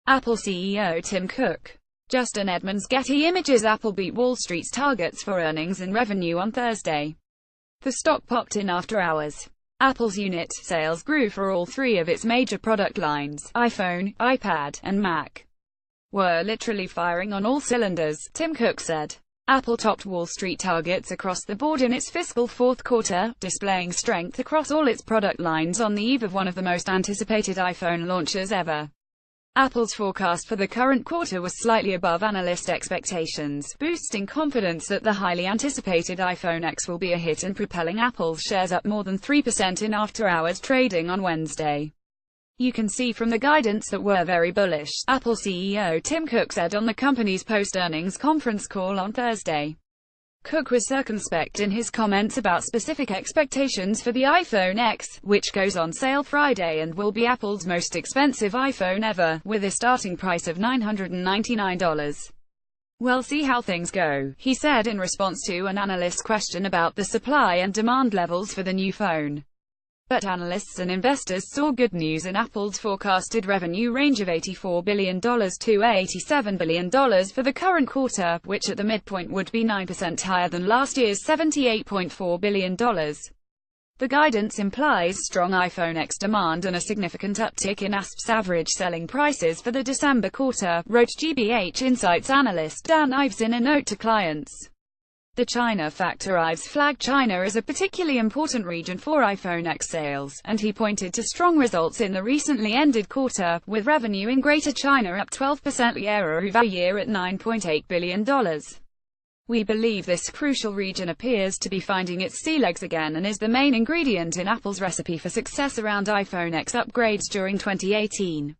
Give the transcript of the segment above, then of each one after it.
Apple CEO Tim Cook. Justin Edmonds, Getty Images. Apple beat Wall Street's targets for earnings and revenue on Thursday. The stock popped in after hours. Apple's unit sales grew for all three of its major product lines, iPhone, iPad, and Mac. We're literally firing on all cylinders, Tim Cook said. Apple topped Wall Street targets across the board in its fiscal fourth quarter, displaying strength across all its product lines on the eve of one of the most anticipated iPhone launches ever. Apple's forecast for the current quarter was slightly above analyst expectations, boosting confidence that the highly anticipated iPhone X will be a hit and propelling Apple's shares up more than 3% in after-hours trading on Wednesday. You can see from the guidance that we're very bullish, Apple CEO Tim Cook said on the company's post-earnings conference call on Thursday. Cook was circumspect in his comments about specific expectations for the iPhone X, which goes on sale Friday and will be Apple's most expensive iPhone ever, with a starting price of $999. "We'll see how things go," he said in response to an analyst's question about the supply and demand levels for the new phone. But analysts and investors saw good news in Apple's forecasted revenue range of $84 billion to $87 billion for the current quarter, which at the midpoint would be 9% higher than last year's $78.4 billion. The guidance implies strong iPhone X demand and a significant uptick in ASP's average selling prices for the December quarter, wrote GBH Insights analyst Dan Ives in a note to clients. The China factor. Ives flagged China as a particularly important region for iPhone X sales, and he pointed to strong results in the recently ended quarter, with revenue in Greater China up 12% year-over-year at $9.8 billion. "We believe this crucial region appears to be finding its sea legs again and is the main ingredient in Apple's recipe for success around iPhone X upgrades during 2018.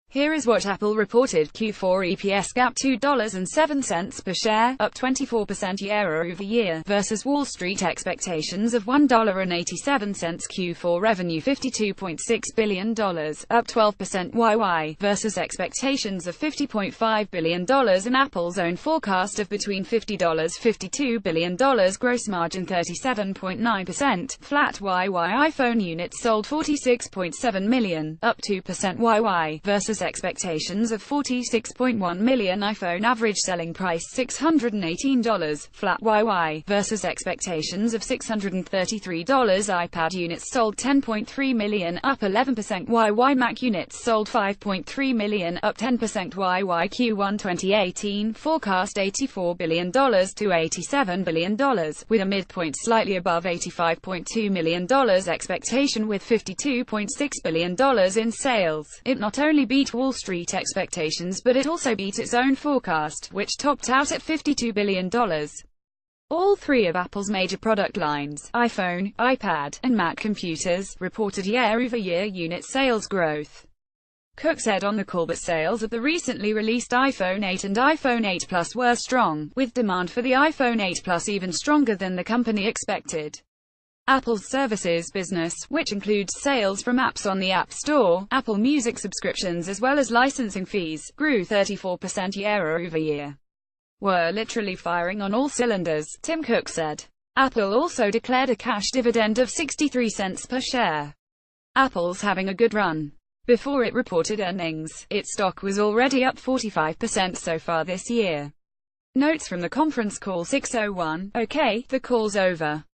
Here is what Apple reported: Q4 EPS gap $2.07 per share, up 24% year-over-year, versus Wall Street expectations of $1.87. Q4 revenue $52.6 billion, up 12% YY, versus expectations of $50.5 billion and Apple's own forecast of between $52 billion. Gross margin 37.9%, flat YY. iPhone units sold 46.7 million, up 2% YY, versus expectations of 46.1 million. iPhone average selling price $618, flat YY, versus expectations of $633. iPad units sold 10.3 million, up 11% YY. Mac units sold 5.3 million, up 10% YY. Q1 2018 forecast $84 billion to $87 billion, with a midpoint slightly above $85.2 million expectation with $52.6 billion in sales. It not only beat Wall Street expectations but it also beat its own forecast, which topped out at $52 billion. All three of Apple's major product lines, iPhone, iPad, and Mac computers, reported year-over-year unit sales growth. Cook said on the call that sales of the recently released iPhone 8 and iPhone 8 Plus were strong, with demand for the iPhone 8 Plus even stronger than the company expected. Apple's services business, which includes sales from apps on the App Store, Apple Music subscriptions as well as licensing fees, grew 34% year-over-year. "We're literally firing on all cylinders," Tim Cook said. Apple also declared a cash dividend of 63 cents per share. Apple's having a good run. Before it reported earnings, its stock was already up 45% so far this year. Notes from the conference call. 6:01, "Okay, the call's over.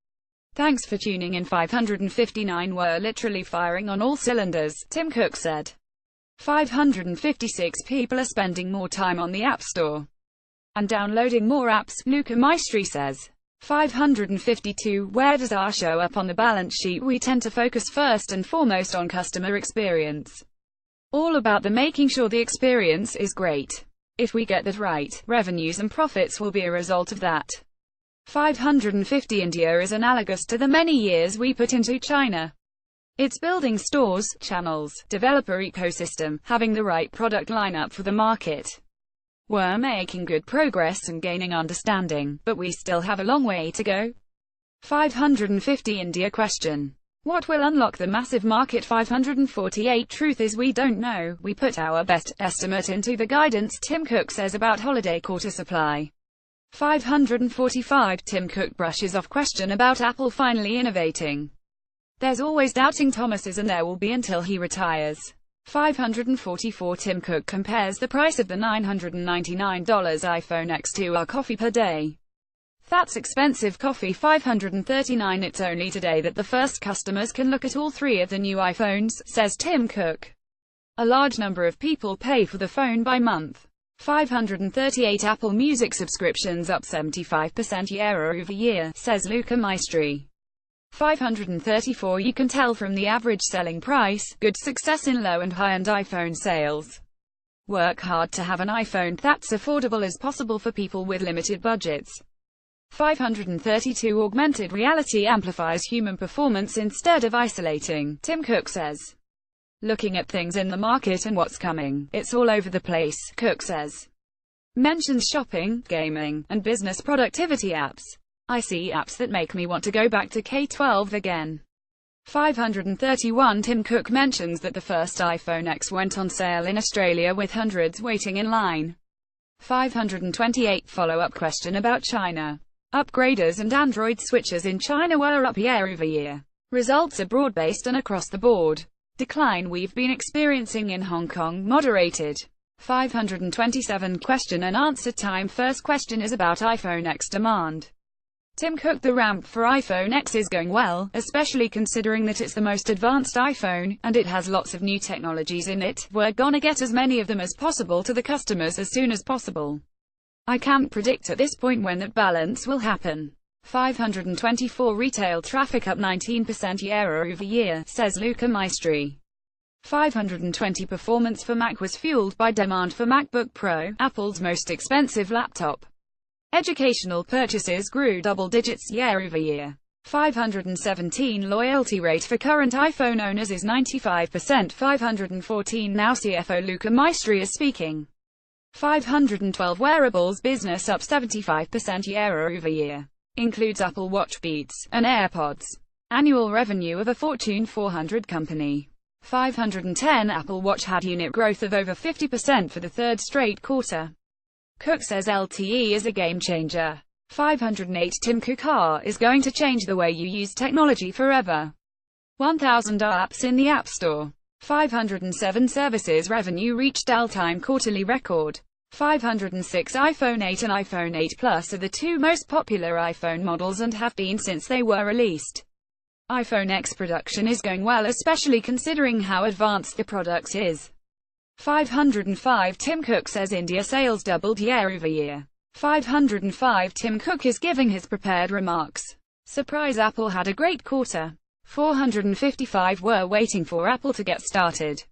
Thanks for tuning in." 559 "We're literally firing on all cylinders," Tim Cook said. 556 people are spending more time on the App Store and downloading more apps, Luca Maestri says. 552 "Where does our show up on the balance sheet? We tend to focus first and foremost on customer experience. All about the making sure the experience is great. If we get that right, revenues and profits will be a result of that." 550 India is analogous to the many years we put into China. It's building stores, channels, developer ecosystem, having the right product lineup for the market. We're making good progress and gaining understanding, but we still have a long way to go. 550 India question: "What will unlock the massive market?" 548 "Truth is we don't know. We put our best estimate into the guidance," Tim Cook says about holiday quarter supply. 545 Tim Cook brushes off question about Apple finally innovating. "There's always doubting Thomases and there will be until he retires. 544. Tim Cook compares the price of the $999 iPhone X to our coffee per day. That's expensive coffee. 539. It's only today that the first customers can look at all three of the new iPhones, says Tim Cook. A large number of people pay for the phone by month. 538. Apple Music subscriptions up 75% year-over-year, says Luca Maestri. 534. You can tell from the average selling price, good success in low and high-end iPhone sales. Work hard to have an iPhone that's affordable as possible for people with limited budgets. 532. Augmented reality amplifies human performance instead of isolating, Tim Cook says. Looking at things in the market and what's coming, it's all over the place, Cook says. Mentions shopping, gaming, and business productivity apps. I see apps that make me want to go back to K-12 again. 531. Tim Cook mentions that the first iPhone X went on sale in Australia with hundreds waiting in line. 528. Follow-up question about China. Upgraders and Android switchers in China were up year-over-year. Results are broad-based and across the board. Decline we've been experiencing in Hong Kong moderated. 527. Question and answer time. First question is about iPhone X demand. Tim Cook: the ramp for iPhone X is going well, especially considering that it's the most advanced iPhone, and it has lots of new technologies in it. We're gonna get as many of them as possible to the customers as soon as possible. I can't predict at this point when that balance will happen. 524. Retail traffic up 19% year-over-year, says Luca Maestri. 520. Performance for Mac was fueled by demand for MacBook Pro, Apple's most expensive laptop. Educational purchases grew double digits year-over-year. 517. Loyalty rate for current iPhone owners is 95%. 514. Now CFO Luca Maestri is speaking. 512. Wearables business up 75% year-over-year. Includes Apple Watch, Beats, and AirPods. Annual revenue of a Fortune 400 company. 510. Apple Watch had unit growth of over 50% for the third straight quarter. Cook says LTE is a game changer. 508. Tim Cook is going to change the way you use technology forever. 1,000 apps in the App Store. 507. Services revenue reached all-time quarterly record. 506. iPhone 8 and iPhone 8 Plus are the two most popular iPhone models and have been since they were released. iPhone X production is going well, especially considering how advanced the product is. 505. Tim Cook says India sales doubled year-over-year. 505. Tim Cook is giving his prepared remarks. Surprise, Apple had a great quarter. 455. We're waiting for Apple to get started.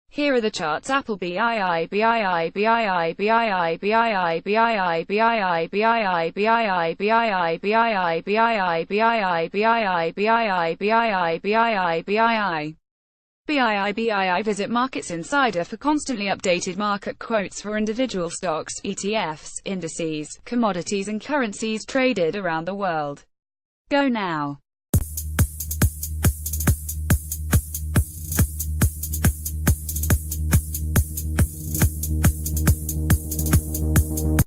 Here are the charts. Apple BII BII BII BII BII BII BII BII BII BII BII BII BII BII BII BII BII BII. Visit Markets Insider for constantly updated market quotes for individual stocks, ETFs, indices, commodities and currencies traded around the world. Go now.